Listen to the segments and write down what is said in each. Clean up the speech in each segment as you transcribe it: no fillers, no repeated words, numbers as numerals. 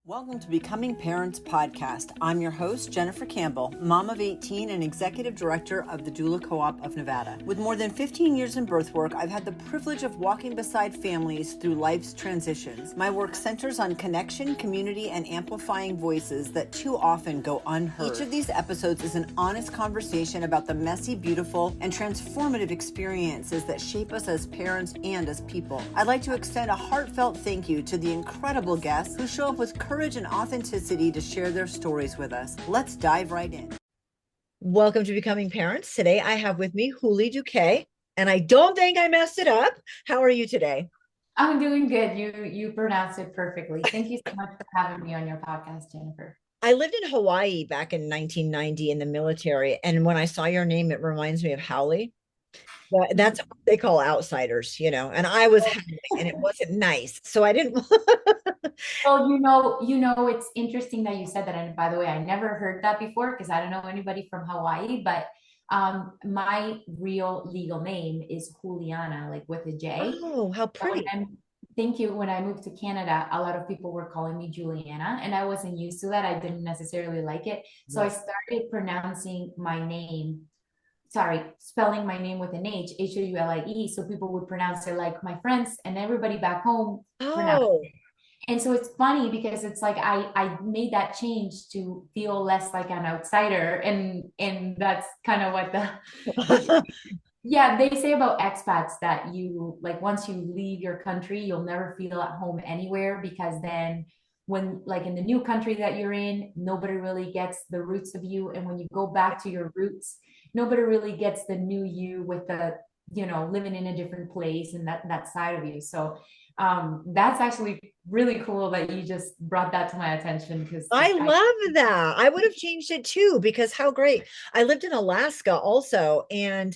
Welcome to Becoming Parents Podcast. I'm your host, Jennifer Campbell, mom of 18 and executive director of the Doula Co-op of Nevada. With more than 15 years in birth work, I've had the privilege of walking beside families through life's transitions. My work centers on connection, community, and amplifying voices that too often go unheard. Each of these episodes is an honest conversation about the messy, beautiful, and transformative experiences that shape us as parents and as people. I'd like to extend a heartfelt thank you to the incredible guests who show up with courage and authenticity to share their stories with us. Let's dive right in. Welcome to Becoming Parents. Today I have with me Houlie Duque, and I don't think I messed it up. How are you today? I'm doing good. You pronounced it perfectly. Thank you so much for having me on your podcast, Jennifer. I lived in Hawaii back in 1990 in the military, and when I saw your name, it reminds me of Houlie. That's what they call outsiders, and I was howling and it wasn't nice. So I didn't. Well, it's interesting that you said that. And by the way, I never heard that before because I don't know anybody from Hawaii, but my real legal name is Juliana, like with a J. Oh, how pretty. Thank you. When I moved to Canada, a lot of people were calling me Juliana, and I wasn't used to that. I didn't necessarily like it. So I started pronouncing my name spelling my name with an H, Houlie, so people would pronounce it like my friends and everybody back home pronounced it. And so it's funny because it's like I made that change to feel less like an outsider, and that's kind of what the yeah, they say about expats that you like once you leave your country, you'll never feel at home anywhere because then when like in the new country that you're in, nobody really gets the roots of you. And when you go back to your roots, nobody really gets the new you with the, living in a different place and that side of you. So that's actually really cool that you just brought that to my attention because I love that. I would have changed it too, because how great. I lived in Alaska also, and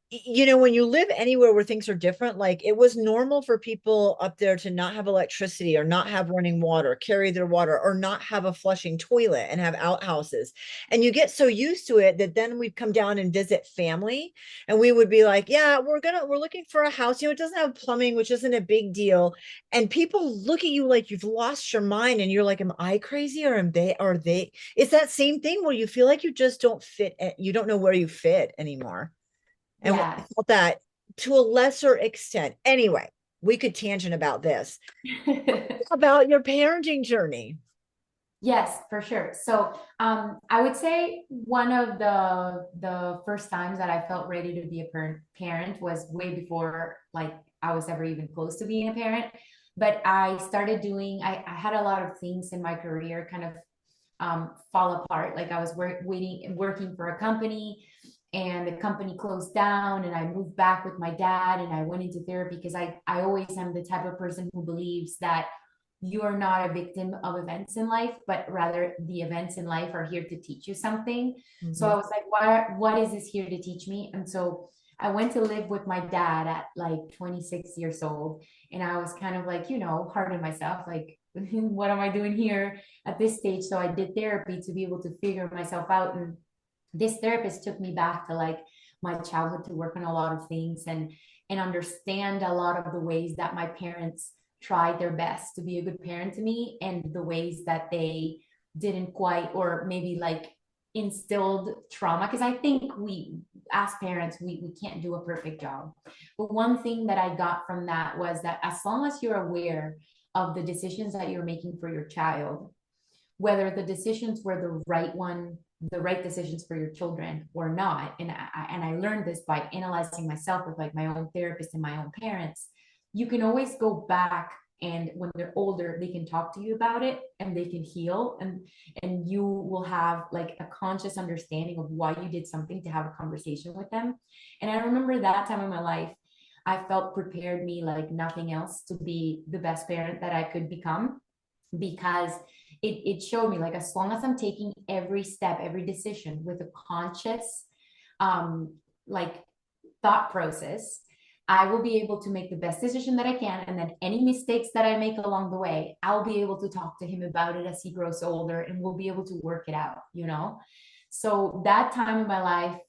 when you live anywhere where things are different, like it was normal for people up there to not have electricity or not have running water, carry their water, or not have a flushing toilet and have outhouses. And you get so used to it that then we'd come down and visit family and we would be like, yeah, we're looking for a house. It doesn't have plumbing, which isn't a big deal. And people look at you like you've lost your mind and you're like, am I crazy or are they? It's that same thing where you feel like you just don't fit. You don't know where you fit anymore. And I felt that to a lesser extent. Anyway, we could tangent about this. About your parenting journey. Yes, for sure. So I would say one of the first times that I felt ready to be a parent was way before like I was ever even close to being a parent. But I started I had a lot of things in my career kind of fall apart. Like I was working for a company and the company closed down and I moved back with my dad and I went into therapy because I always am the type of person who believes that you are not a victim of events in life, but rather the events in life are here to teach you something. Mm-hmm. So I was like, what is this here to teach me? And so I went to live with my dad at like 26 years old. And I was kind of like, hard on myself, like, what am I doing here at this stage? So I did therapy to be able to figure myself out. And this therapist took me back to like my childhood to work on a lot of things and understand a lot of the ways that my parents tried their best to be a good parent to me and the ways that they didn't quite, or maybe like instilled trauma. Because I think we as parents, we can't do a perfect job. But one thing that I got from that was that as long as you're aware of the decisions that you're making for your child, whether the decisions were the right decisions for your children or not. And I learned this by analyzing myself with like my own therapist and my own parents. You can always go back, and when they're older, they can talk to you about it and they can heal, and you will have like a conscious understanding of why you did something to have a conversation with them. And I remember that time in my life, I felt prepared me like nothing else to be the best parent that I could become, because it showed me like as long as I'm taking every step, every decision with a conscious like thought process, I will be able to make the best decision that I can. And then any mistakes that I make along the way, I'll be able to talk to him about it as he grows older and we'll be able to work it out, So that time in my life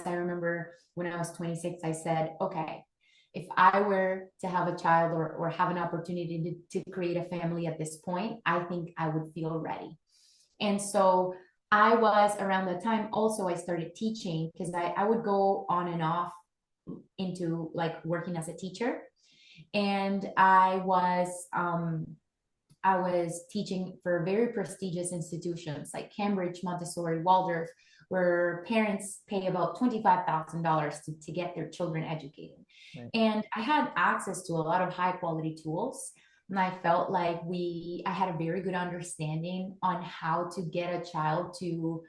I remember when I was 26, I said, okay, if I were to have a child or have an opportunity to create a family at this point, I think I would feel ready. And so I was around that time also, I started teaching because I would go on and off into like working as a teacher. And I was teaching for very prestigious institutions like Cambridge, Montessori, Waldorf, where parents pay about $25,000 to get their children educated. Right. And I had access to a lot of high quality tools. And I felt like I had a very good understanding on how to get a child to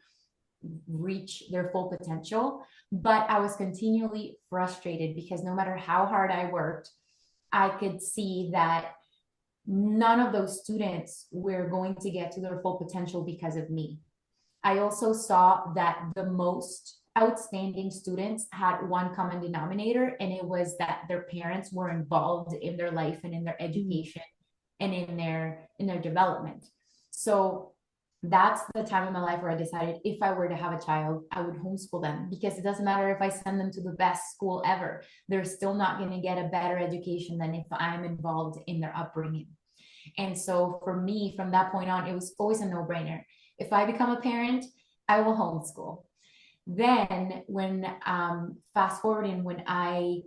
reach their full potential. But I was continually frustrated because no matter how hard I worked, I could see that none of those students were going to get to their full potential because of me. I also saw that the most outstanding students had one common denominator, and it was that their parents were involved in their life and in their Mm. education and in their development. So that's the time in my life where I decided if I were to have a child, I would homeschool them, because it doesn't matter if I send them to the best school ever. They're still not going to get a better education than if I'm involved in their upbringing. And so for me, from that point on, it was always a no brainer. If I become a parent, I will homeschool. Then, when fast forwarding, when I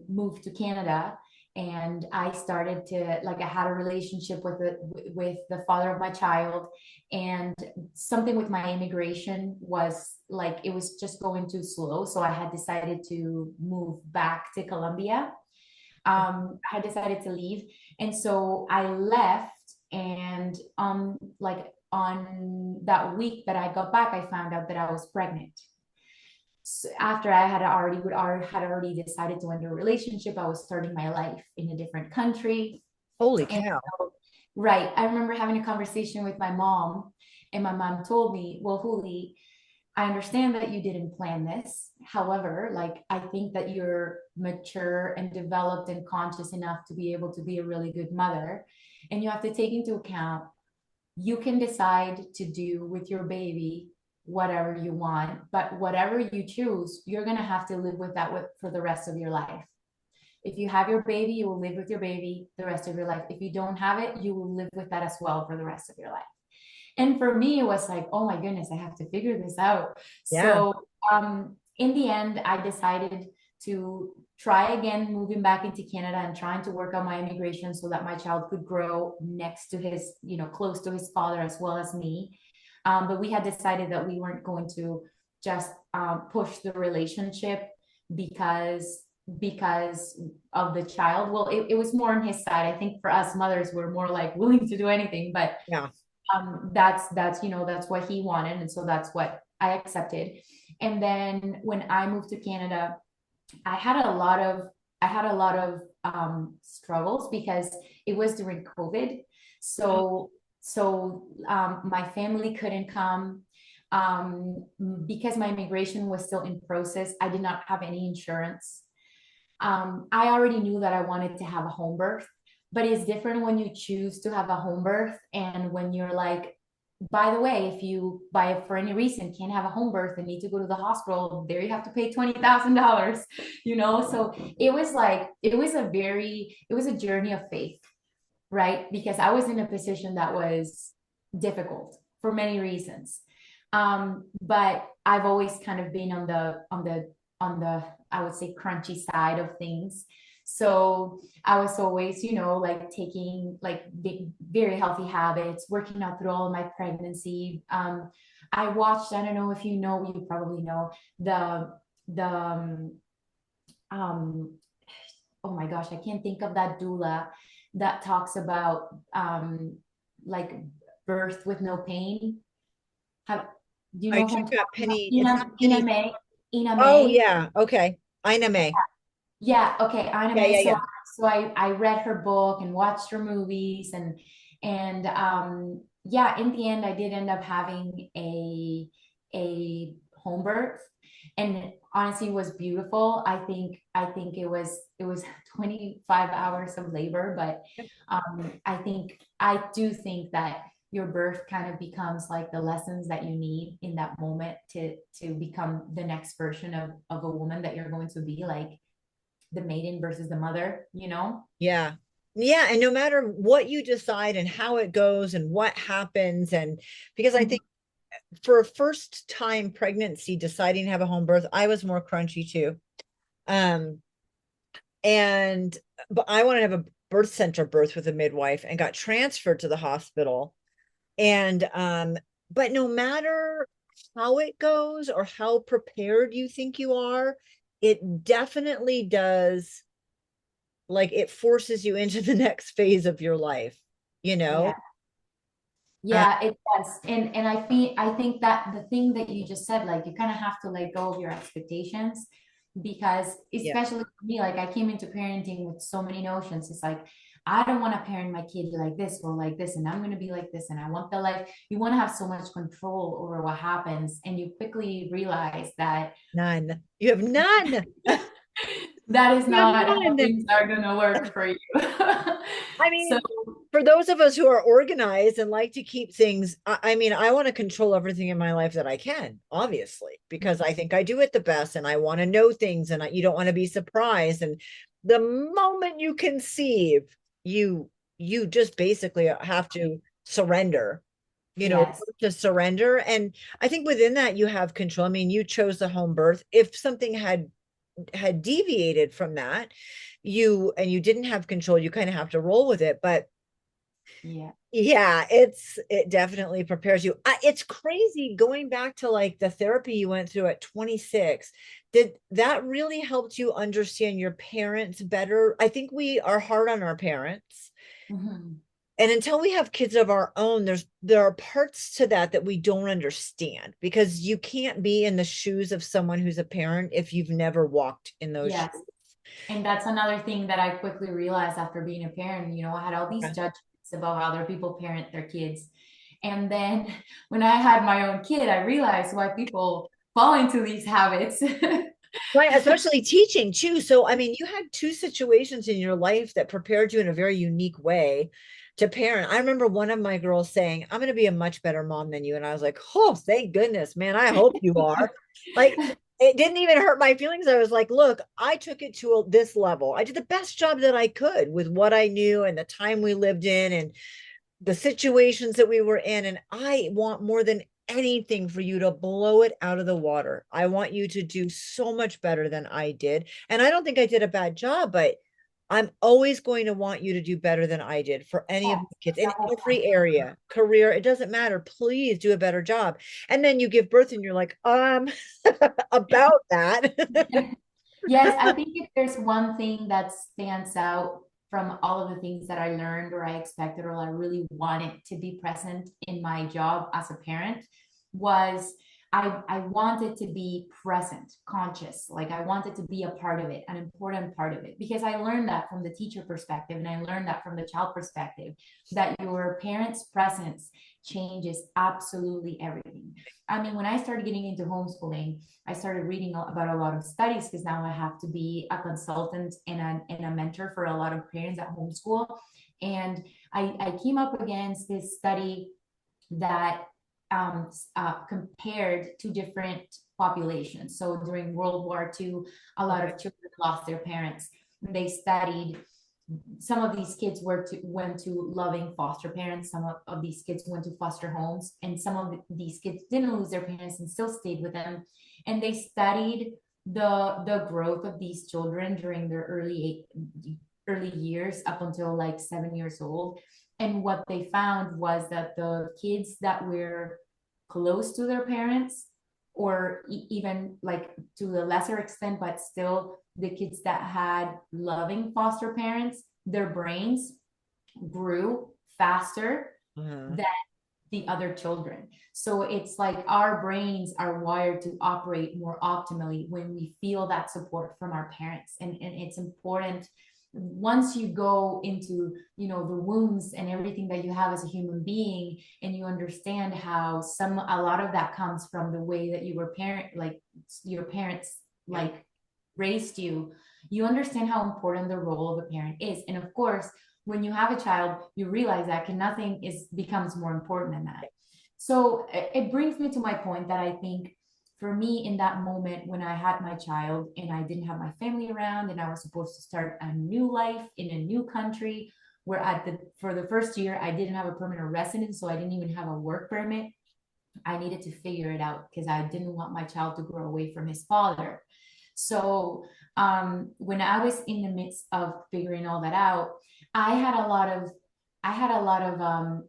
moved to Canada, and I started to like I had a relationship with the father of my child, and something with my immigration was like it was just going too slow, so I had decided to move back to Colombia. I had decided to leave, and so I left. And like on that week that I got back, I found out that I was pregnant. So after I had already decided to end a relationship, I was starting my life in a different country. Holy And cow. so, right, I remember having a conversation with my mom, and my mom told me, "Well, Huli, I understand that you didn't plan this. However, like I think that you're mature and developed and conscious enough to be able to be a really good mother. And you have to take into account you can decide to do with your baby whatever you want, but whatever you choose, you're going to have to live with that for the rest of your life. If you have your baby, you will live with your baby the rest of your life. If you don't have it, you will live with that as well for the rest of your life." And for me, it was like, oh my goodness, I have to figure this out. Yeah. So in the end, I decided to try again, moving back into Canada and trying to work on my immigration so that my child could grow next to his, close to his father as well as me. But we had decided that we weren't going to just push the relationship because of the child. Well, it was more on his side. I think for us mothers, we're more like willing to do anything, but Yeah. that's what he wanted, and so that's what I accepted. And then when I moved to Canada, I had a lot of struggles because it was during COVID. So my family couldn't come because my immigration was still in process. I did not have any insurance. I already knew that I wanted to have a home birth, but it's different when you choose to have a home birth and when you're like, by the way, if you for any reason can't have a home birth and need to go to the hospital, there you have to pay $20,000, So it was a journey of faith, right? Because I was in a position that was difficult for many reasons. But I've always kind of been on the I would say crunchy side of things. So I was always, like taking like big, very healthy habits, working out through all of my pregnancy. I watched, I don't know if you probably know the um oh my gosh, I can't think of that doula that talks about like birth with no pain. Have do you I know who took I'm that talking about? penny. It's not Ina penny. May. Ina Oh May. yeah. Okay. Ina May. Yeah, okay, Ina Yeah, May. yeah, So yeah. so I read her book and watched her movies, and yeah, in the end I did end up having a home birth, and honestly it was beautiful. I think it was 25 hours of labor, but Yep. I do think that your birth kind of becomes like the lessons that you need in that moment to become the next version of a woman that you're going to be. Like the maiden versus the mother, you know? Yeah. Yeah. And no matter what you decide and how it goes and what happens, and because I Mhm. think for a first time pregnancy, deciding to have a home birth, I was more crunchy too. Um, and but I wanted to have a birth center birth with a midwife and got transferred to the hospital. And but no matter how it goes or how prepared you think you are, it definitely does, like it forces you into the next phase of your life, you know? Yeah. Uh, Yeah, it does. And I think that the thing that you just said, like you kind of have to let go of your expectations because yeah, especially for me, like I came into parenting with so many notions. It's like I don't want to parent my kid like this or like this, and I'm going to be like this, and I want the life. You want to have so much control over what happens, and you quickly realize that none. You have none. that is You have not how none. things are going to work for you. I So, mean, for those of us who are organized and like to keep things, I mean, I want to control everything in my life that I can, obviously, because I think I do it the best and I want to know things, and you don't want to be surprised. And the moment you conceive, you you just basically have to surrender, yes. to surrender. And I think within that you have control. I mean, you chose the home birth. If something had deviated from that, you didn't have control, you kind of have to roll with it. But Yeah. yeah, it definitely prepares you. It's crazy going back to like the therapy you went through at 26. Did that really helped you understand your parents better? I think we are hard on our parents, Mhm. and until we have kids of our own, there are parts to that that we don't understand, because you can't be in the shoes of someone who's a parent if you've never walked in those Yes. shoes. And that's another thing that I quickly realized after being a parent. You know, I had all these Okay. judgments about how other people parent their kids. And then when I had my own kid, I realized why people fall into these habits. Right, especially teaching too. So, I mean, you had two situations in your life that prepared you in a very unique way to parent. I remember one of my girls saying, "I'm going to be a much better mom than you." And I was like, "Oh, thank goodness, man. I hope you are." Like, it didn't even hurt my feelings. I was like, "Look, I took it to this level. I did the best job that I could with what I knew and the time we lived in and the situations that we were in. And I want more than anything for you to blow it out of the water. I want you to do so much better than I did. And I don't think I did a bad job, but I'm always going to want you to do better than I did for any of Yes, my kids the in whole every area, career, it doesn't matter. Please do a better job." And then you give birth and you're like, about that. Yes, I think if there's one thing that stands out from all of the things that I learned or I expected or I really wanted to be present in my job as a parent was I wanted to be present, conscious. Like I wanted to be a part of it, an important part of it, because I learned that from the teacher perspective and I learned that from the child perspective, that your parents' presence changes absolutely everything. I mean, when I started getting into homeschooling, I started reading about a lot of studies because now I have to be a consultant and a mentor for a lot of parents at homeschool. And I came up against this study that compared to different populations. So during World War II, a lot Okay. of children lost their parents. They studied some of these kids went to loving foster parents, some of these kids went to foster homes, and some of these kids didn't lose their parents and still stayed with them. And they studied the growth of these children during their early years up until like 7 years old. And what they found was that the kids that were close to their parents, or even like to a lesser extent, but still the kids that had loving foster parents, their brains grew faster Uh-huh. than the other children. So it's like our brains are wired to operate more optimally when we feel that support from our parents. And it's important once you go into the wounds and everything that you have as a human being, and you understand how a lot of that comes from the way that you were parent, like your parents Yeah. like raised you. You understand how important the role of a parent is. And of course, when you have a child, you realize that nothing is becomes more important than that. So it brings me to my point that I think for me in that moment when I had my child and I didn't have my family around and I was supposed to start a new life in a new country where for the first year I didn't have a permanent residence, so I didn't even have a work permit. I needed to figure it out because I didn't want my child to grow away from his father. So when I was in the midst of figuring all that out, I had a lot of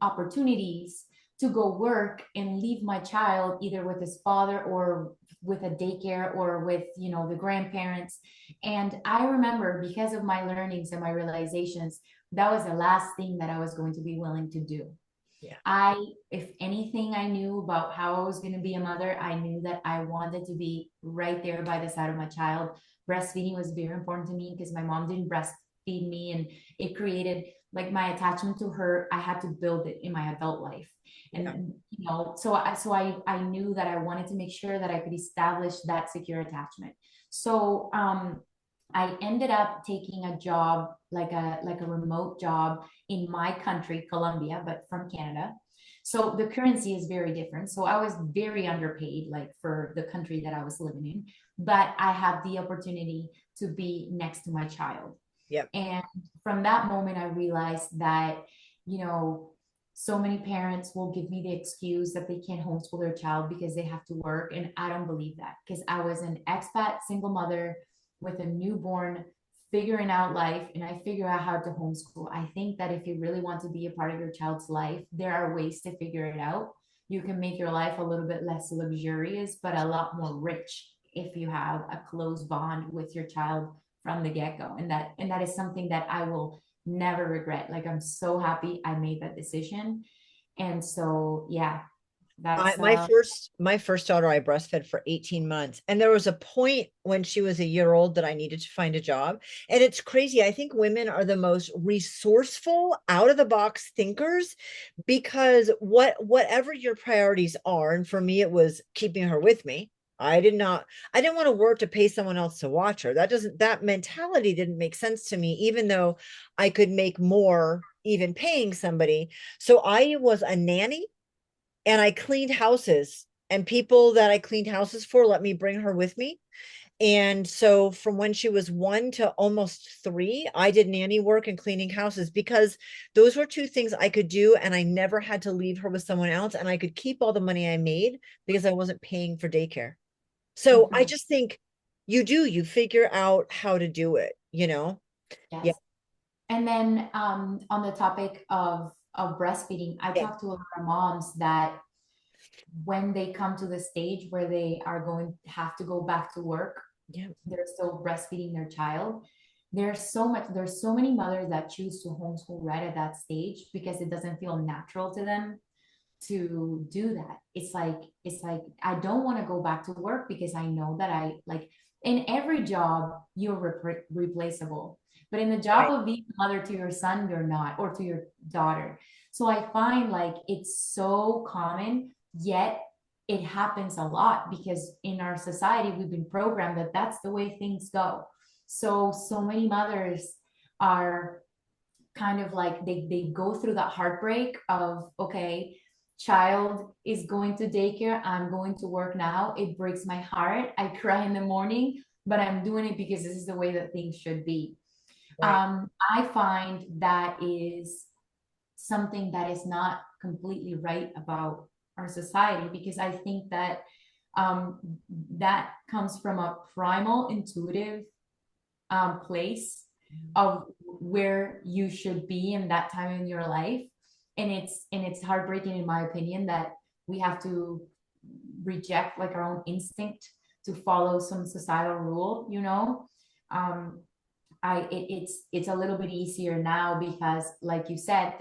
opportunities to go work and leave my child either with his father or with a daycare or with the grandparents. And I remember, because of my learnings and my realizations, that was the last thing that I was going to be willing to do. Yeah. If anything I knew about how I was going to be a mother, I knew that I wanted to be right there by the side of my child. Breastfeeding was very important to me because my mom didn't breastfeed me, and it created like my attachment to her. I had to build it in my adult life. Yeah. And I knew that I wanted to make sure that I could establish that secure attachment. So I ended up taking a job, like a remote job in my country, Colombia, but from Canada. So the currency is very different. So I was very underpaid, like for the country that I was living in, but I had the opportunity to be next to my child. Yep. And from that moment, I realized that, you know, so many parents will give me the excuse that they can't homeschool their child because they have to work. And I don't believe that, because I was an expat single mother with a newborn, figuring out life, and I figure out how to homeschool. I think that if you really want to be a part of your child's life, there are ways to figure it out. You can make your life a little bit less luxurious, but a lot more rich if you have a close bond with your child from the get-go. And that is something that I will never regret. Like, I'm so happy I made that decision. And so yeah, I, that's my first daughter, I breastfed for 18 months. And there was a point when she was a year old that I needed to find a job. And it's crazy. I think women are the most resourceful, out of the box thinkers, because whatever your priorities are, and for me, it was keeping her with me. I didn't want to work to pay someone else to watch her. That mentality didn't make sense to me, even though I could make more even paying somebody. So I was a nanny, and I cleaned houses, and people that I cleaned houses for let me bring her with me. And so from when she was 1 to almost 3, I did nanny work and cleaning houses, because those were two things I could do. And I never had to leave her with someone else. And I could keep all the money I made because I wasn't paying for daycare. So I mhm. just think you figure out how to do it, you know? Yeah. Yes. And then on the topic of breastfeeding, I Yeah. talk to a lot of moms that when they come to the stage where they are going to have to go back to work, Yeah. they're still breastfeeding their child. There's so many mothers that choose to homeschool right at that stage because it doesn't feel natural to them to do that. It's like I don't want to go back to work because I know that I like, in every job you're replaceable, but in the job Right. of being a mother to your son, you're not, or to your daughter. So I find like it's so common, yet it happens a lot because in our society we've been programmed that that's the way things go. So many mothers are kind of like they go through that heartbreak of, okay, child is going to daycare, I'm going to work now, it breaks my heart, I cry in the morning, but I'm doing it because this is the way that things should be. Right. I find that is something that is not completely right about our society, because I think that um, that comes from a primal intuitive place of where you should be in that time in your life. And it's heartbreaking, in my opinion, that we have to reject like our own instinct to follow some societal rule. um it's a little bit easier now because, like you said,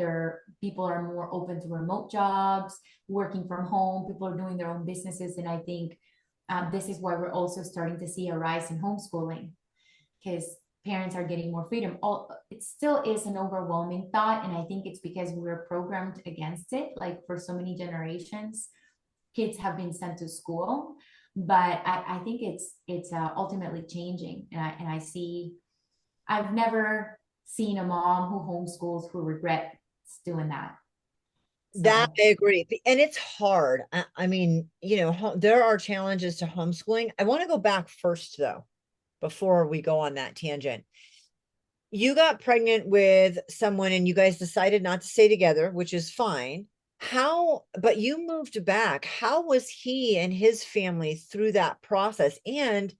people are more open to remote jobs, working from home, people are doing their own businesses. And I think this is why we're also starting to see a rise in homeschooling, because parents are getting more freedom. It still is an overwhelming thought, and I think it's because we were programmed against it. Like for so many generations, kids have been sent to school, but I think it's ultimately changing. And I see, I've never seen a mom who homeschools who regrets doing that. That So I agree. And it's hard. I mean, there are challenges to homeschooling. I want to go back first, though, before we go on that tangent. You got pregnant with someone and you guys decided not to stay together, which is fine. But you moved back. How was he and his family through that process? And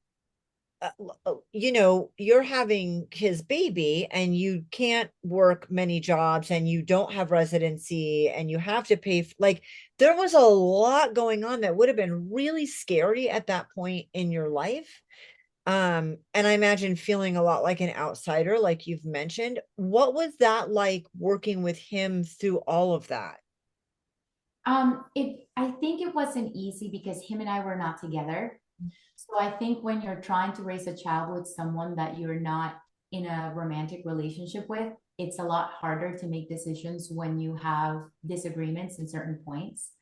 you're having his baby and you can't work many jobs and you don't have residency and you have to pay like there was a lot going on that would have been really scary at that point in your life. And I imagine feeling a lot like an outsider, like you've mentioned. What was that like working with him through all of that? I think it wasn't easy because him and I were not together. So I think when you're trying to raise a child with someone that you're not in a romantic relationship with, it's a lot harder to make decisions when you have disagreements in certain points.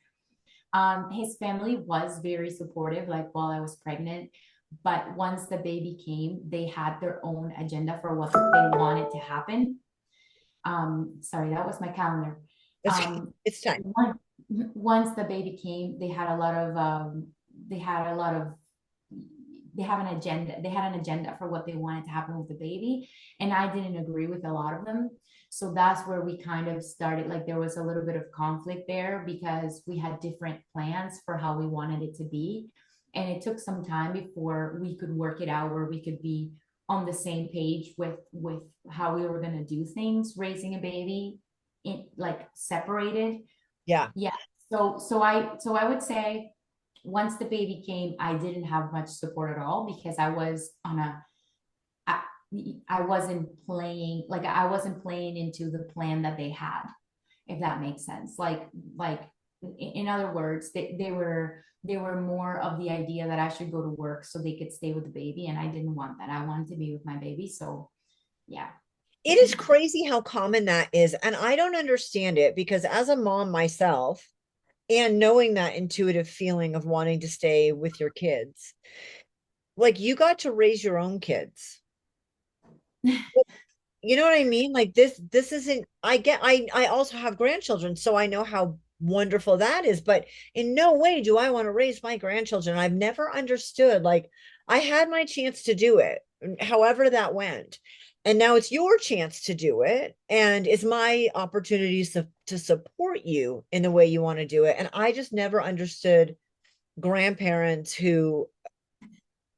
His family was very supportive, like while I was pregnant. But once the baby came, they had their own agenda for what they wanted to happen. Sorry, that was my calendar. It's Um, it's time. one, once the baby came, they had a lot of they have an agenda. They had an agenda for what they wanted to happen with the baby, and I didn't agree with a lot of them. So that's where we kind of started. Like there was a little bit of conflict there because we had different plans for how we wanted it to be, and it took some time before we could work it out where we could be on the same page with how we were going to do things raising a baby in like separated. Yeah. Yeah. So I would say once the baby came, I didn't have much support at all because I, I wasn't playing like I wasn't playing into the plan that they had, if that makes sense. Like in other words, they were more of the idea that I should go to work so they could stay with the baby, and I didn't want that. I wanted to be with my baby. So yeah. It is crazy how common that is. And I don't understand it because as a mom myself, and knowing that intuitive feeling of wanting to stay with your kids, like you got to raise your own kids. You know what I mean? Like this isn't, I also have grandchildren, so I know how wonderful that is, but in no way do I want to raise my grandchildren. I've never understood, like I had my chance to do it, however that went. And now it's your chance to do it. And it's my opportunities to support you in the way you want to do it. And I just never understood grandparents who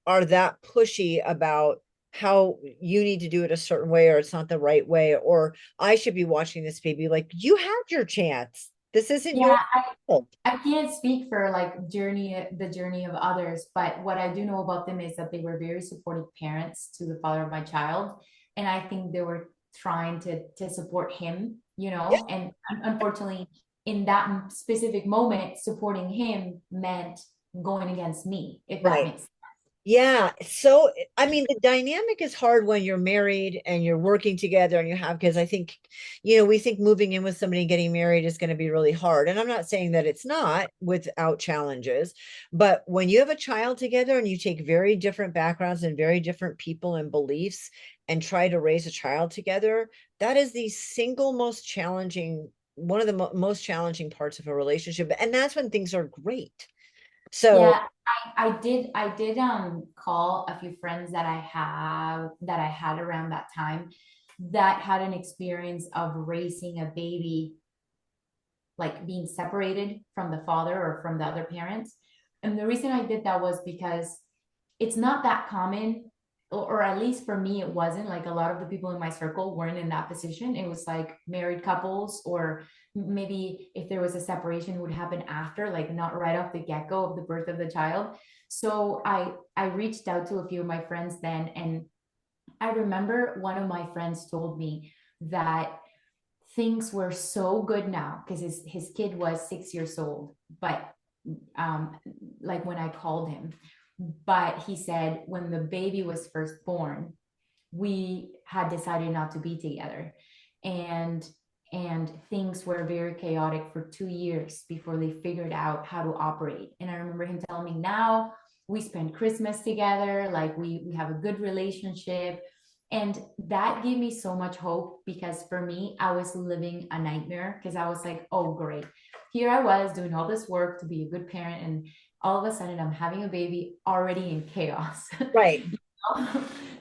are that pushy about how you need to do it a certain way or it's not the right way or I should be watching this baby like you had your chance. This isn't your Yeah, fault. I can't speak for like the journey of others, but what I do know about them is that they were very supportive parents to the father of my child, and I think they were trying to support him, you Yeah, know, and unfortunately, in that specific moment, supporting him meant going against me, if that right. makes sense. Yeah. So, I mean, the dynamic is hard when you're married and you're working together and you have kids. I think, we think moving in with somebody and getting married is going to be really hard. And I'm not saying that it's not without challenges, but when you have a child together and you take very different backgrounds and very different people and beliefs and try to raise a child together, that is the single most challenging, one of the most challenging parts of a relationship. And that's when things are great. So, Yeah, I did call a few friends that I had around that time that had an experience of raising a baby like being separated from the father or from the other parents. And the reason I did that was because it's not that common, or at least for me, it wasn't like a lot of the people in my circle weren't in that position. It was like married couples, or maybe if there was a separation, it would happen after, like not right off the get go of the birth of the child. So I reached out to a few of my friends then, and I remember one of my friends told me that things were so good now because his kid was 6 years old, but um, like when I called him. But he said when the baby was first born, we had decided not to be together. And and things were very chaotic for 2 years before they figured out how to operate. And I remember him telling me now we spend Christmas together, like we have a good relationship. And that gave me so much hope because for me, I was living a nightmare because I was like, oh, great. Here I was doing all this work to be a good parent. And all of a sudden, I'm having a baby already in chaos. Right.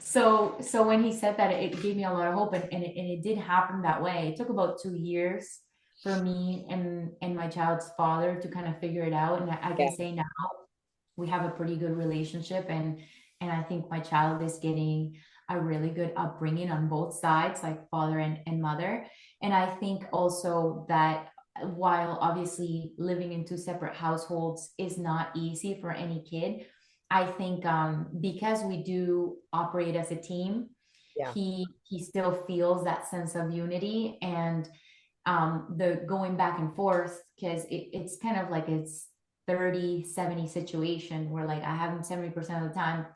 So when he said that, it gave me a lot of hope. And it did happen that way. It took about 2 years for me and my child's father to kind of figure it out. And I can Yeah. say now we have a pretty good relationship, and I think my child is getting a really good upbringing on both sides, like father and mother. And I think also that while obviously living in two separate households is not easy for any kid, I think because we do operate as a team, Yeah. he still feels that sense of unity and the going back and forth because it's kind of like it's 30-70 situation where like I have him 70% of the time.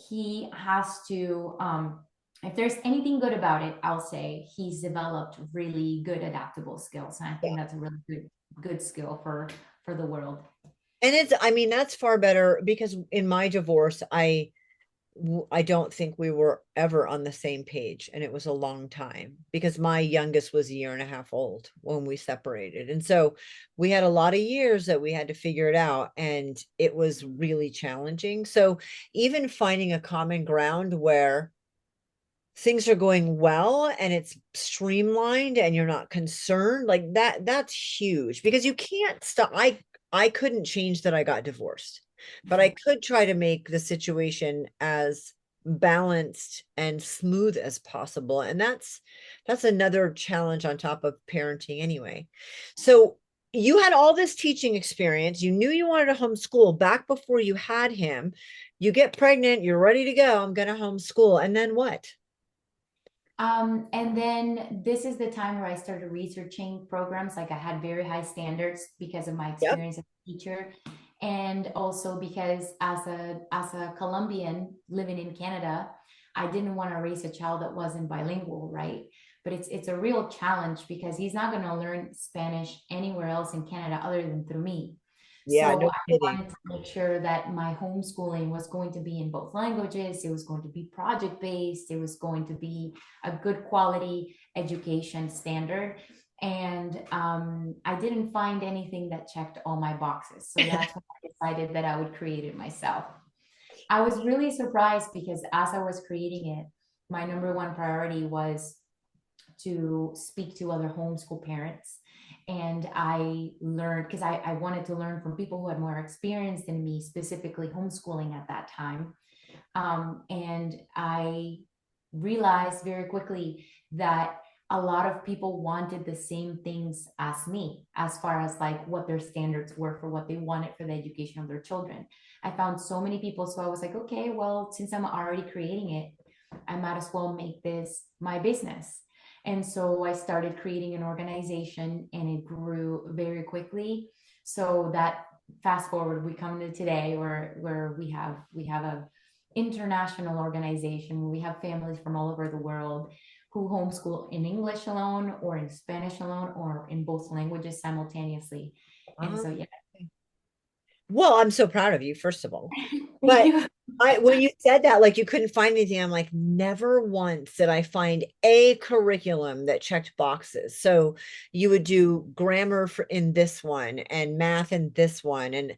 He has to if there's anything good about it, I'll say he's developed really good adaptable skills. And I Yeah. think that's a really good skill for the world. And it's, I mean, that's far better because in my divorce, I don't think we were ever on the same page. And it was a long time because my youngest was a year and a half old when we separated. And so we had a lot of years that we had to figure it out. And it was really challenging. So even finding a common ground where things are going well and it's streamlined and you're not concerned, like that's huge because you can't stop. I couldn't change that I got divorced, but I could try to make the situation as balanced and smooth as possible, and that's another challenge on top of parenting anyway. So you had all this teaching experience, you knew you wanted to homeschool back before you had him, you get pregnant, you're ready to go, I'm going to homeschool, and then what? And then this is the time where I started researching programs. Like I had very high standards because of my Yep. experience as a teacher, and also because as a Colombian living in Canada, I didn't want to raise a child that wasn't bilingual, right? But it's a real challenge because he's not going to learn Spanish anywhere else in Canada other than through me. Yeah, So no I kidding. wanted to make sure that my homeschooling was going to be in both languages. It was going to be project based. It was going to be a good quality education standard. And I didn't find anything that checked all my boxes. So that's when I decided that I would create it myself. I was really surprised because as I was creating it, my number one priority was to speak to other homeschool parents. And I learned because I wanted to learn from people who had more experience than me, specifically homeschooling at that time. And I realized very quickly that a lot of people wanted the same things as me, as far as like what their standards were for what they wanted for the education of their children. I found so many people. So I was like, okay, well, since I'm already creating it, I might as well make this my business. And so I started creating an organization and it grew very quickly. So that fast forward, we come to today where we have a international organization. We have families from all over the world who homeschool in English alone or in Spanish alone or in both languages simultaneously. And Uh, so, yeah, well, I'm so proud of you, first of all. thank But you. when you said that, like you couldn't find anything, I'm like, never once did I find a curriculum that checked boxes. So you would do grammar for in this one and math in this one. And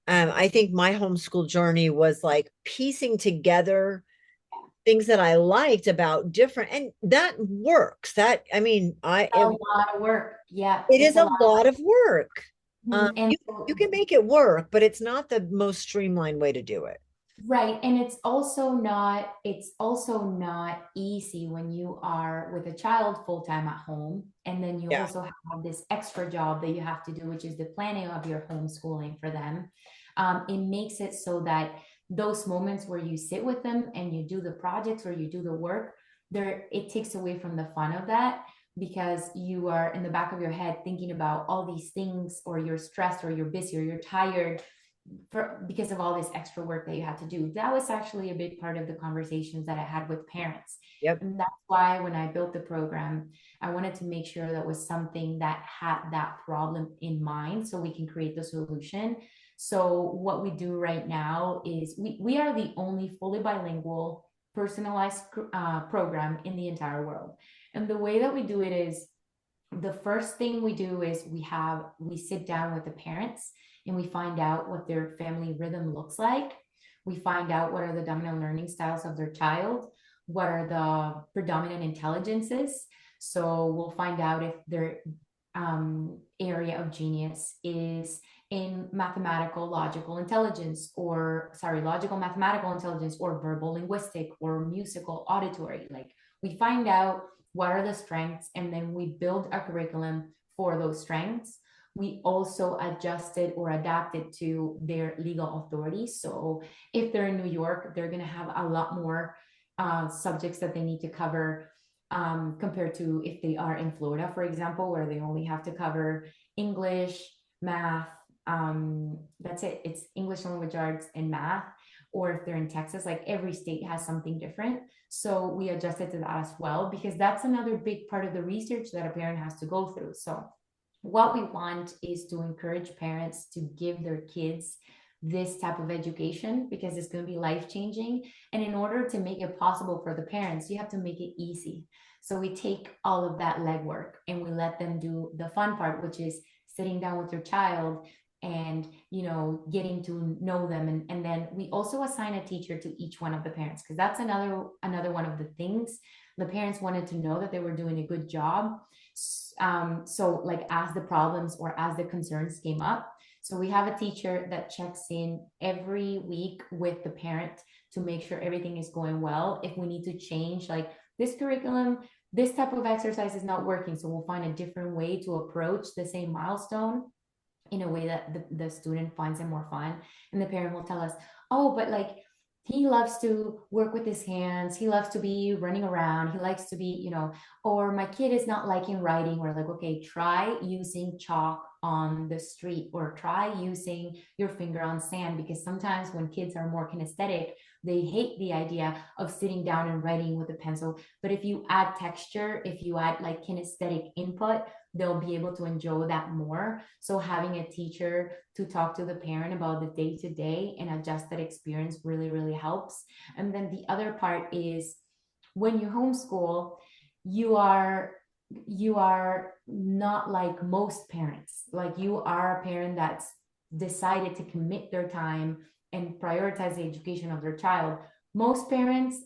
I think my homeschool journey was like piecing together things that I liked about different, and that works. That I mean, A lot of work. Yeah, it it's is a a lot. lot of work. And You can make it work, but it's not the most streamlined way to do it. right. And it's also not easy when you are with a child full time at home. And then you Yeah. also have this extra job that you have to do, which is the planning of your homeschooling for them. It makes it so that those moments where you sit with them and you do the projects or you do the work, there it takes away from the fun of that because you are in the back of your head thinking about all these things, or you're stressed or you're busy or you're tired because of all this extra work that you had to do. That was actually a big part of the conversations that I had with parents. Yep. And that's why when I built the program, I wanted to make sure that was something that had that problem in mind so we can create the solution. So what we do right now is we are the only fully bilingual personalized program in the entire world. And the way that we do it is, the first thing we do is we sit down with the parents and we find out what their family rhythm looks like. We find out what are the dominant learning styles of their child, what are the predominant intelligences. So we'll find out if their area of genius is in mathematical logical intelligence, or sorry, logical mathematical intelligence, or verbal linguistic, or musical auditory. Like, we find out what are the strengths, and then we build a curriculum for those strengths. We also adjust it or adapt it to their legal authority. So if they're in New York, they're going to have a lot more subjects that they need to cover, compared to if they are in Florida, for example, where they only have to cover English, math. That's it. It's English language arts and math. Or if they're in Texas, like every state has something different. So we adjusted to that as well, because that's another big part of the research that a parent has to go through. So what we want is to encourage parents to give their kids this type of education, because it's going to be life changing. And in order to make it possible for the parents, you have to make it easy. So we take all of that legwork and we let them do the fun part, which is sitting down with your child and, getting to know them. And then we also assign a teacher to each one of the parents, because that's another one of the things the parents wanted to know, that they were doing a good job. So like, as the problems or as the concerns came up, so we have a teacher that checks in every week with the parent to make sure everything is going well. If we need to change, like, this curriculum, this type of exercise is not working, so we'll find a different way to approach the same milestone in a way that the student finds it more fun. And the parent will tell us, oh, but like, he loves to work with his hands, he loves to be running around, he likes to be, or my kid is not liking writing. We're like, okay, try using chalk on the street, or try using your finger on sand, because sometimes when kids are more kinesthetic, they hate the idea of sitting down and writing with a pencil. But if you add texture, if you add like kinesthetic input, they'll be able to enjoy that more. So having a teacher to talk to the parent about the day to day and adjust that experience really, really helps. And then the other part is, when you homeschool, you are not like most parents. Like, you are a parent that's decided to commit their time and prioritize the education of their child. Most parents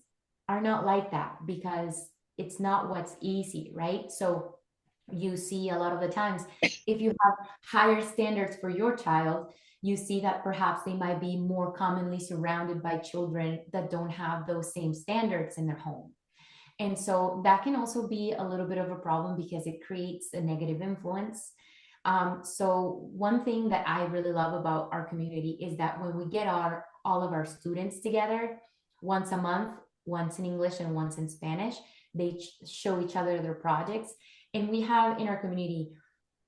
are not like that, because it's not what's easy, right? So you see a lot of the times, if you have higher standards for your child, you see that perhaps they might be more commonly surrounded by children that don't have those same standards in their home. And so that can also be a little bit of a problem, because it creates a negative influence. So one thing that I really love about our community is that when we get all of our students together once a month, once in English and once in Spanish, they show each other their projects. And we have in our community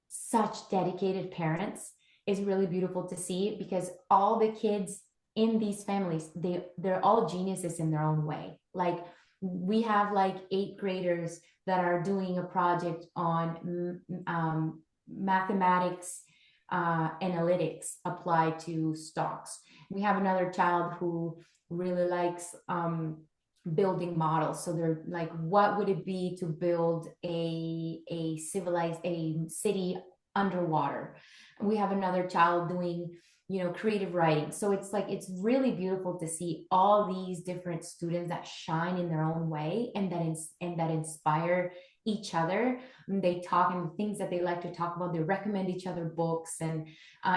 such dedicated parents. It's really beautiful to see, because all the kids in these families, they're all geniuses in their own way. Like, we have like 8th graders that are doing a project on mathematics analytics applied to stocks. We have another child who really likes building models. So they're like, what would it be to build a civilized a city underwater? We have another child doing creative writing. So it's like, it's really beautiful to see all these different students that shine in their own way, and that inspire each other. And they talk, and the things that they like to talk about, they recommend each other books. And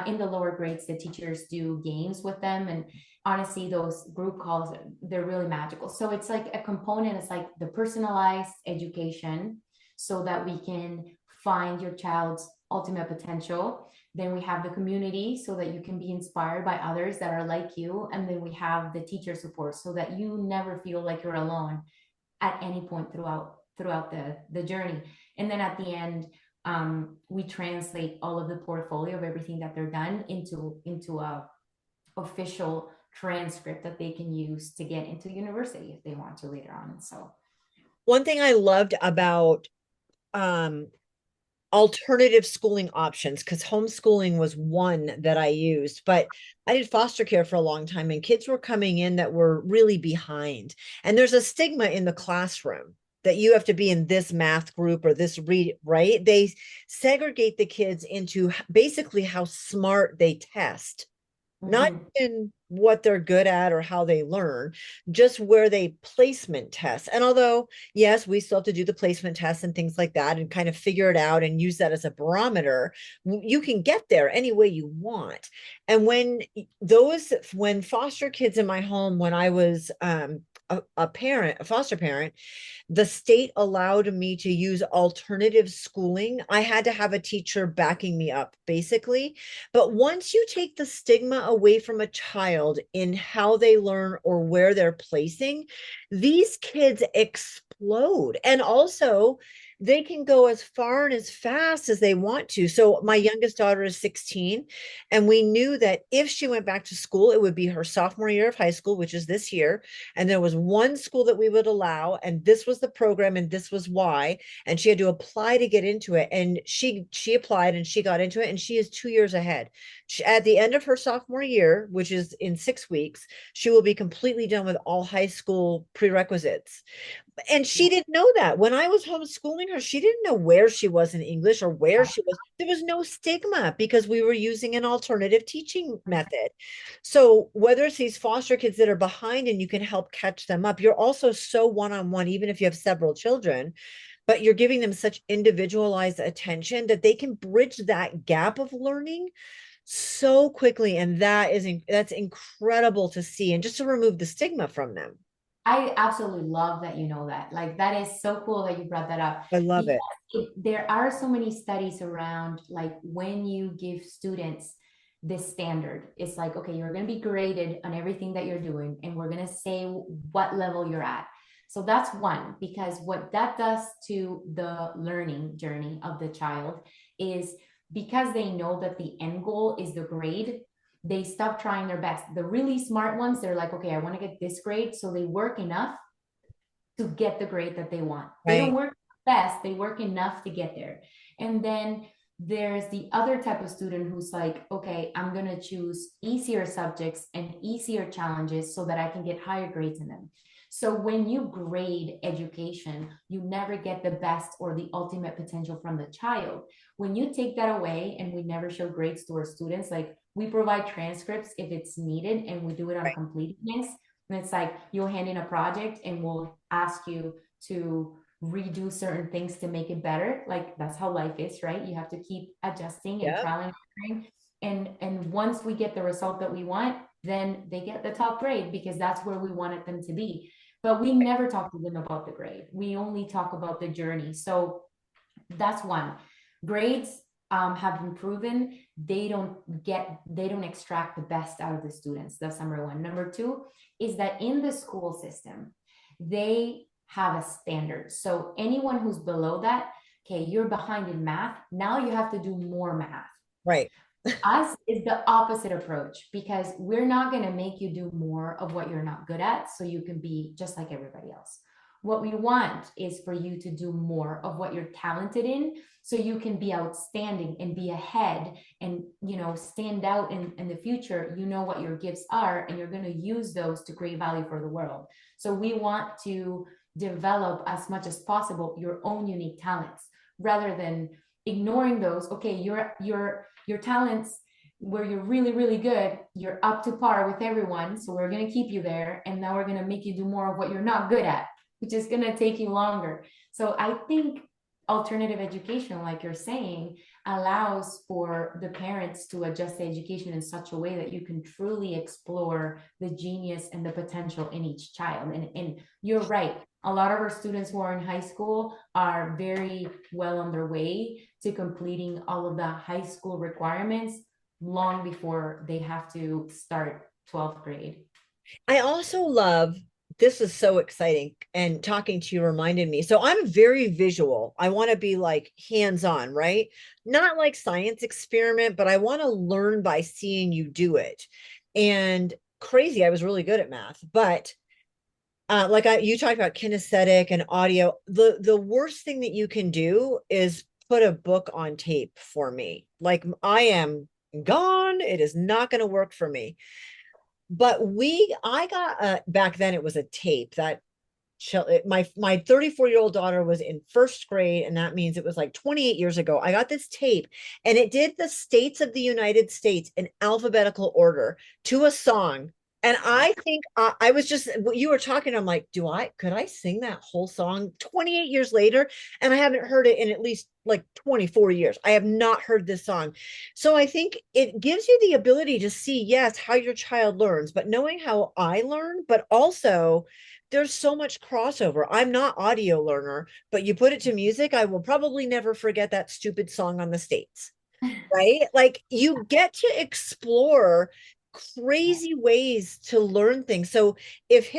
in the lower grades, the teachers do games with them. And honestly, those group calls, they're really magical. So it's like a component, it's like the personalized education, so that we can find your child's ultimate potential. Then we have the community, so that you can be inspired by others that are like you. And then we have the teacher support, so that you never feel like you're alone at any point throughout the journey. And then at the end, we translate all of the portfolio of everything that they're done into a official transcript that they can use to get into university if they want to later on. So one thing I loved about um alternative schooling options, because homeschooling was one that I used, but I did foster care for a long time and kids were coming in that were really behind. And there's a stigma in the classroom that you have to be in this math group or this read, right? They segregate the kids into basically how smart they test, not Mhm. in what they're good at or how they learn, just where they placement test. And although, yes, we still have to do the placement tests and things like that and kind of figure it out and use that as a barometer, you can get there any way you want. And when foster kids in my home, when I was a parent, a foster parent, the state allowed me to use alternative schooling. I had to have a teacher backing me up, basically. But once you take the stigma away from a child in how they learn or where they're placing, these kids explode. And also, they can go as far and as fast as they want to. So, my youngest daughter is 16, and we knew that if she went back to school, it would be her sophomore year of high school, which is this year. And there was one school that we would allow, and this was the program, and this was why. And she had to apply to get into it. And she applied and she got into it, and she is 2 years ahead. At the end of her sophomore year, which is in 6 weeks, she will be completely done with all high school prerequisites. And she didn't know that. When I was homeschooling her, she didn't know where she was in English or where she was. There was no stigma because we were using an alternative teaching method. So whether it's these foster kids that are behind and you can help catch them up, you're also so one-on-one, even if you have several children, but you're giving them such individualized attention that they can bridge that gap of learning so quickly. And that's incredible to see, and just to remove the stigma from them. I absolutely love that you know that. Like that is so cool that you brought that up I love because it. there are so many studies around like when you give students this standard, it's like, okay, you're going to be graded on everything that you're doing, and we're going to say what level you're at. So that's one, because what that does to the learning journey of the child is because they know that the end goal is the grade, they stop trying their best. The really smart ones, they're like, okay, I want to get this grade. So they work enough to get the grade that they want. They don't Right. work best, they work enough to get there. And then there's the other type of student who's like, okay, I'm going to choose easier subjects and easier challenges so that I can get higher grades in them. So when you grade education, you never get the best or the ultimate potential from the child. When you take that away, and we never show grades to our students, like we provide transcripts if it's needed, and we do it on Right. completeness. And it's like you'll hand in a project and we'll ask you to redo certain things to make it better. Like that's how life is, right? You have to keep adjusting and Yeah. trialing and erroring. And once we get the result that we want, then they get the top grade because that's where we wanted them to be. But we never talk to them about the grade. We only talk about the journey. So that's one. Grades have been proven they don't extract the best out of the students. That's number one. Number two is that in the school system, they have a standard. So anyone who's below that, okay, you're behind in math. Now you have to do more math. Right. Us is the opposite approach because we're not going to make you do more of what you're not good at so you can be just like everybody else. What we want is for you to do more of what you're talented in so you can be outstanding and be ahead and stand out in the future. You know what your gifts are and you're going to use those to create value for the world. So we want to develop as much as possible your own unique talents rather than ignoring those. Okay, your talents where you're really really good, you're up to par with everyone, so we're going to keep you there, and now we're going to make you do more of what you're not good at, which is going to take you longer. So I think alternative education, like you're saying, allows for the parents to adjust the education in such a way that you can truly explore the genius and the potential in each child. And you're right, a lot of our students who are in high school are very well on their way to completing all of the high school requirements long before they have to start 12th grade. I also love, this is so exciting, and talking to you reminded me. So I'm very visual. I want to be like hands-on, right? Not like science experiment, but I want to learn by seeing you do it. And crazy, I was really good at math, but you talked about kinesthetic and audio. The worst thing that you can do is put a book on tape for me. Like I am gone. It is not going to work for me. But I got back then it was a tape that my 34-year-old daughter was in first grade, and that means it was like 28 years ago. I got this tape, and it did the states of the United States in alphabetical order to a song. And I think I was just you were talking. I'm like, could I sing that whole song 28 years later? And I haven't heard it in at least like 24 years. I have not heard this song. So I think it gives you the ability to see, yes, how your child learns, but knowing how I learn, but also there's so much crossover. I'm not audio learner, but you put it to music, I will probably never forget that stupid song on the States, right? Like you get to explore crazy ways to learn things. So if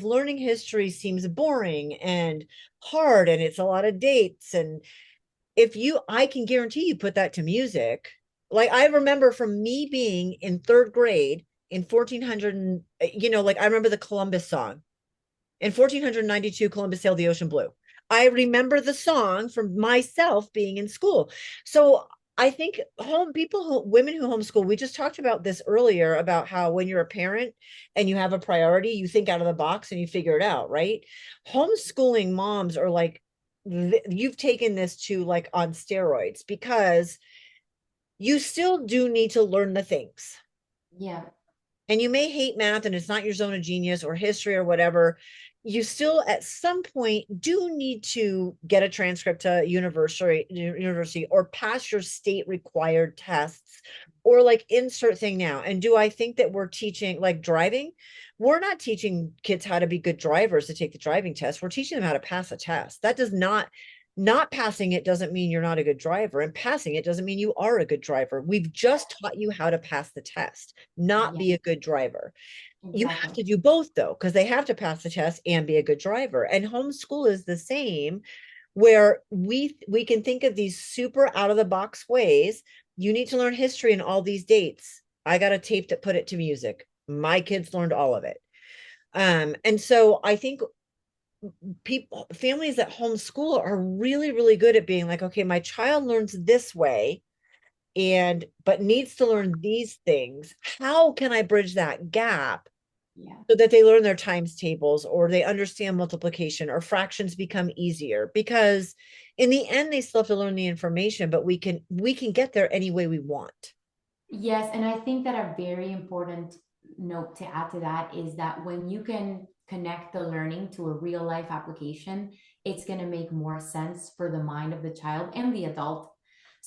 learning history seems boring and hard and it's a lot of dates, and I can guarantee you put that to music. Like I remember from me being in third grade in 1400, like I remember the Columbus song. In 1492, Columbus sailed the ocean blue. I remember the song from myself being in school. So I think women who homeschool, we just talked about this earlier about how when you're a parent and you have a priority, you think out of the box and you figure it out, right? Homeschooling moms are like, you've taken this to like on steroids because you still do need to learn the things. Yeah. And you may hate math and it's not your zone of genius or history or whatever, you still at some point do need to get a transcript to university or pass your state required tests or like insert thing now. And do I think that we're teaching like driving? We're not teaching kids how to be good drivers to take the driving test. We're teaching them how to pass a test. That does not passing it doesn't mean you're not a good driver, and passing it doesn't mean you are a good driver. We've just taught you how to pass the test, not Yeah, be a good driver. You have exactly. to do both though, because they have to pass the test and be a good driver. And homeschool is the same, where we can think of these super out of the box ways. You need to learn history and all these dates. I got a tape that put it to music. My kids learned all of it. And so I think families that homeschool are really, really good at being like, okay, my child learns this way but needs to learn these things. How can I bridge that gap Yeah. so that they learn their times tables or they understand multiplication or fractions become easier? Because in the end, they still have to learn the information, but we can get there any way we want. Yes, and I think that a very important note to add to that is that when you can connect the learning to a real life application, it's going to make more sense for the mind of the child and the adult.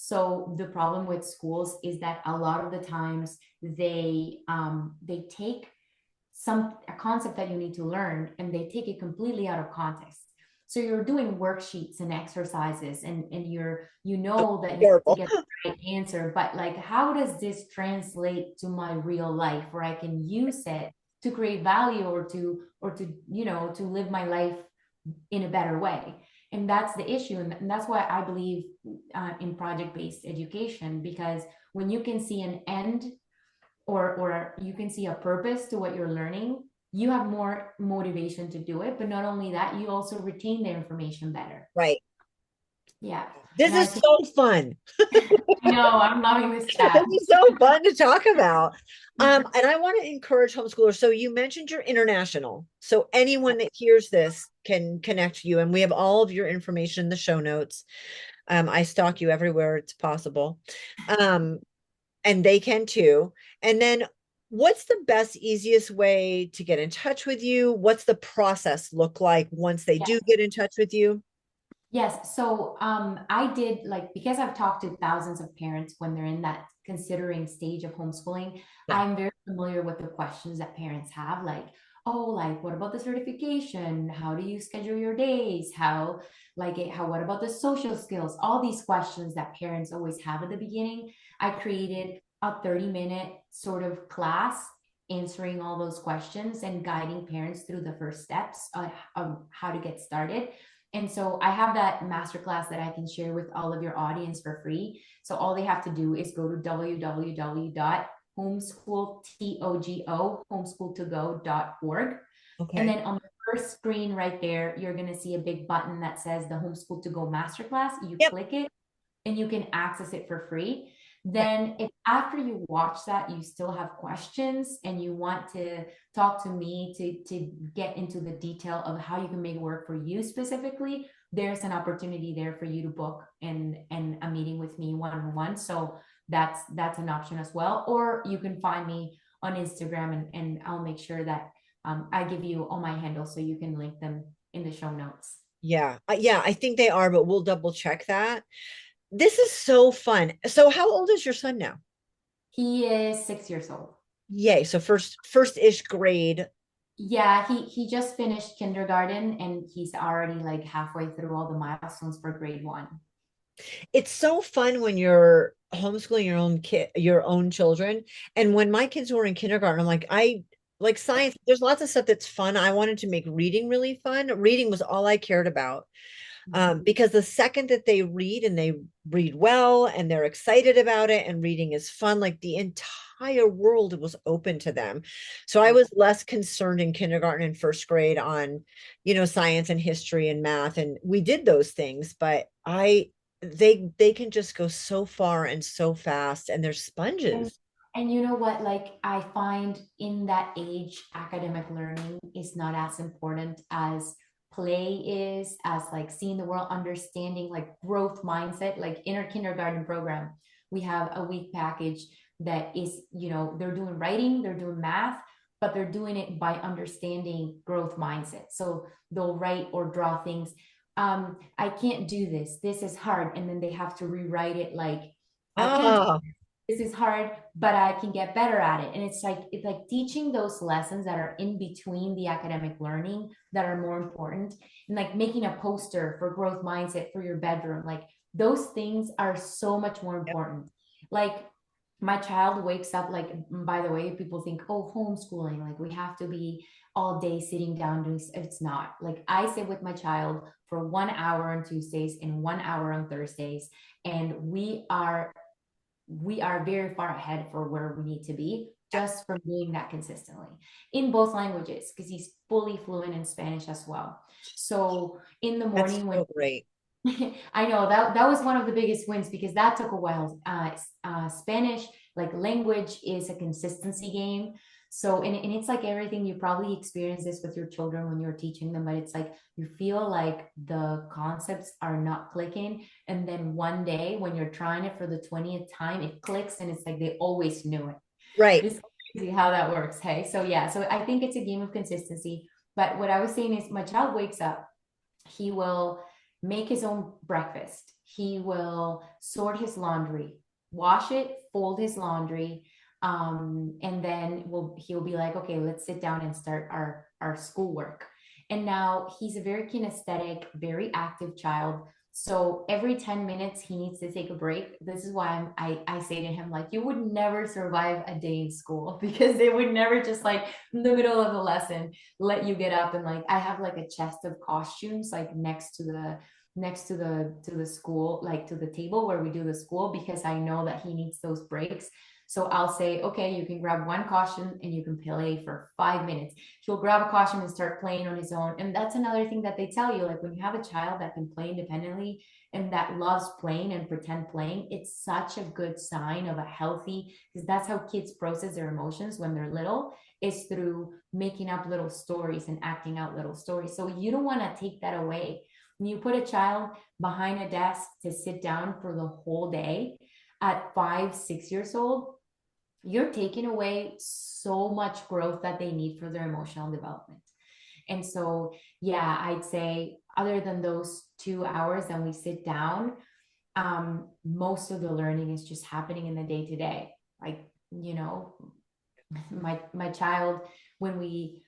So the problem with schools is that a lot of the times they take a concept that you need to learn and they take it completely out of context. So you're doing worksheets and exercises and you know that you have to Horrible. get the right answer, but like how does this translate to my real life where I can use it to create value or to to live my life in a better way? And that's the issue, and that's why I believe in project-based education, because when you can see an end or you can see a purpose to what you're learning, you have more motivation to do it. But not only that, you also retain the information better. Right. Yeah. This And I is think, so fun. I know, I'm loving this chat. This is so fun to talk about. And I want to encourage homeschoolers. So you mentioned you're international. So anyone that hears this can connect you, and we have all of your information in the show notes. I stalk you everywhere it's possible. Um, and they can too. And then what's the best, easiest way to get in touch with you? What's the process look like once they do get in touch with you? Yes. So I did, like, because I've talked to thousands of parents when they're in that considering stage of homeschooling, Yeah. I'm very familiar with the questions that parents have, like, oh, like, what about the certification? How do you schedule your days? What about the social skills? All these questions that parents always have at the beginning. I created a 30-minute sort of class answering all those questions and guiding parents through the first steps of how to get started. And so I have that masterclass that I can share with all of your audience for free. So all they have to do is go to homeschooltogo.org. And Okay. then on the first screen right there, you're going to see a big button that says the Homeschool to Go Masterclass. You Yep. click it. and you can access it for free. Then if after you watch that you still have questions and you want to talk to me to get into the detail of how you can make it work for you specifically, there's an opportunity there for you to book and a meeting with me one-on-one. So that's an option as well. Or you can find me on Instagram, and I'll make sure that I give you all my handles so you can link them in the show notes. Yeah. Yeah, I think they are, but we'll double check that. This is so fun. So how old is your son now? He is 6 years old. Yay. So first-ish grade. Yeah, he just finished kindergarten and he's already like halfway through all the milestones for grade one. It's so fun when you're homeschooling your own kid, your own children. And when my kids were in kindergarten, I'm like, I like science. There's lots of stuff that's fun. I wanted to make reading really fun. Reading was all I cared about. Because the second that they read and they read well and they're excited about it and reading is fun, like the entire world was open to them. So I Yeah. was less concerned in kindergarten and first grade on, science and history and math. And we did those things, but they can just go so far and so fast and they're And, sponges. and you know what? Like, I find in that age, academic learning is not as important as play is, as like seeing the world, understanding like growth mindset. Like in our kindergarten program, we have a week package that is, they're doing writing, they're doing math, but they're doing it by understanding growth mindset. So they'll write or draw things. I can't do this. This is hard. And then they have to rewrite it like, I can't do Ah, this is hard, but I can get better at it. And it's like teaching those lessons that are in between the academic learning that are more important. And like making a poster for growth mindset for your bedroom. Like those things are so much more yep. important. Like my child wakes up, like, by the way, people think, oh, homeschooling, like we have to be all day sitting down doing, it's not. Like I sit with my child for 1 hour on Tuesdays and 1 hour on Thursdays, and we are very far ahead for where we need to be just from doing that consistently in both languages, because he's fully fluent in Spanish as well. So in the That's morning when so great. I know that was one of the biggest wins, because that took a while. Spanish, like language, is a consistency game. So, and it's like everything, you probably experience this with your children when you're teaching them, but it's like you feel like the concepts are not clicking. And then one day when you're trying it for the 20th time, it clicks and it's like they always knew it. Right. It's crazy how that works. Hey, so yeah, so I think it's a game of consistency. But what I was saying is my child wakes up, he will make his own breakfast. He will sort his laundry, wash it, fold his laundry, and then he'll be like, okay, let's sit down and start our schoolwork. And now he's a very kinesthetic, very active child. So every 10 minutes he needs to take a break. This is why I say to him, like, you would never survive a day in school because they would never just like in the middle of the lesson let you get up. And like I have like a chest of costumes like next to the school, like to the table where we do the school, because I know that he needs those breaks. So I'll say, okay, you can grab one costume and you can play for 5 minutes. He'll grab a costume and start playing on his own. And that's another thing that they tell you, like when you have a child that can play independently and that loves playing and pretend playing, it's such a good sign of a healthy, because that's how kids process their emotions when they're little, is through making up little stories and acting out little stories. So you don't want to take that away. When you put a child behind a desk to sit down for the whole day at 5, 6 years old, you're taking away so much growth that they need for their emotional development. And so, yeah, I'd say other than those 2 hours that we sit down, most of the learning is just happening in the day to day. Like, you know, my child, when we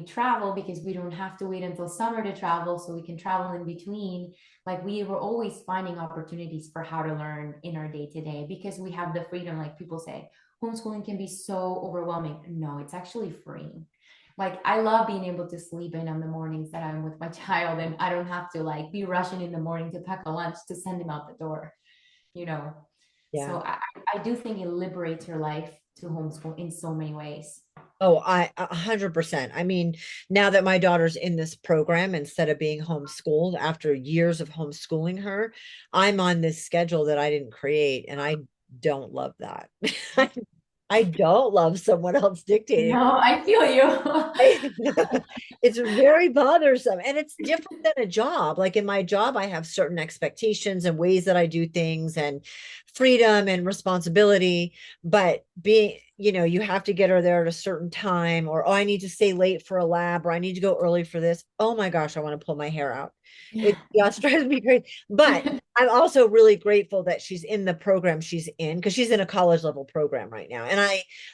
travel, because we don't have to wait until summer to travel, so we can travel in between, like we were always finding opportunities for how to learn in our day to day, because we have the freedom. Like people say homeschooling can be so overwhelming. No, it's actually freeing. Like I love being able to sleep in on the mornings that I'm with my child, and I don't have to like be rushing in the morning to pack a lunch to send him out the door, you know. Yeah. So I do think it liberates your life to homeschool in so many ways. Oh, 100%. I mean, now that my daughter's in this program, instead of being homeschooled after years of homeschooling her, I'm on this schedule that I didn't create, and I don't love that. I don't love someone else dictating. No, I feel you. It's very bothersome, and it's different than a job. Like in my job, I have certain expectations and ways that I do things and freedom and responsibility. But being, you have to get her there at a certain time, or oh, I need to stay late for a lab, or I need to go early for this. Oh my gosh, I want to pull my hair out. It just drives me crazy. But I'm also really grateful that she's in the program she's in, because she's in a college level program right now. And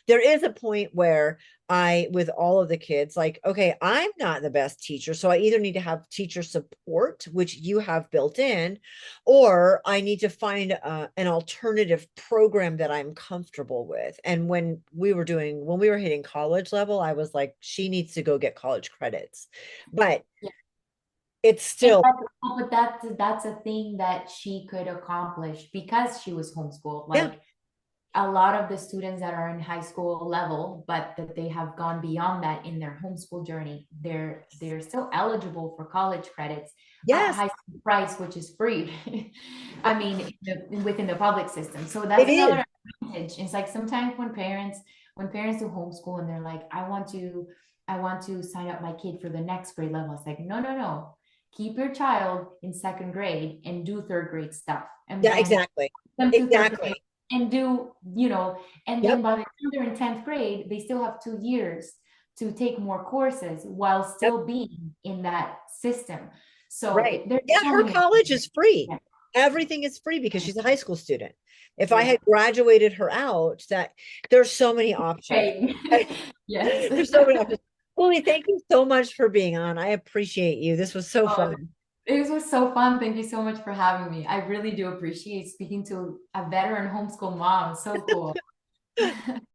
there is a point where with all of the kids, like, okay, I'm not the best teacher. So I either need to have teacher support, which you have built in, or I need to find an alternative program that I'm comfortable with. And when we were hitting college level, I was like, she needs to go get college credits. But it's And still, but that's a thing that she could accomplish because she was homeschooled. yeah, Like a lot of the students that are in high school level, but that they have gone beyond that in their homeschool journey, they're still eligible for college credits at yes, high school price, which is free. I mean, within the public system. So it that's is. another advantage. It's like sometimes when parents do homeschool and they're like, I want to sign up my kid for the next grade level. It's like, no, no, no. Keep your child in second grade and do third grade stuff. And Yeah, then exactly. them to third grade Exactly. and and Yep. then by the time they're in 10th grade, they still have 2 years to take more courses while Yep. still being in that system. So Right. there's Yeah, so her many college options. is free. Yeah. Everything is free because she's a high school student. If I Yeah. had graduated her out, there's so many options. Right. Yes. There's so many options. Houlie, thank you so much for being on. I appreciate you. This was so Oh, fun. it was so fun. Thank you so much for having me. I really do appreciate speaking to a veteran homeschool mom. So cool.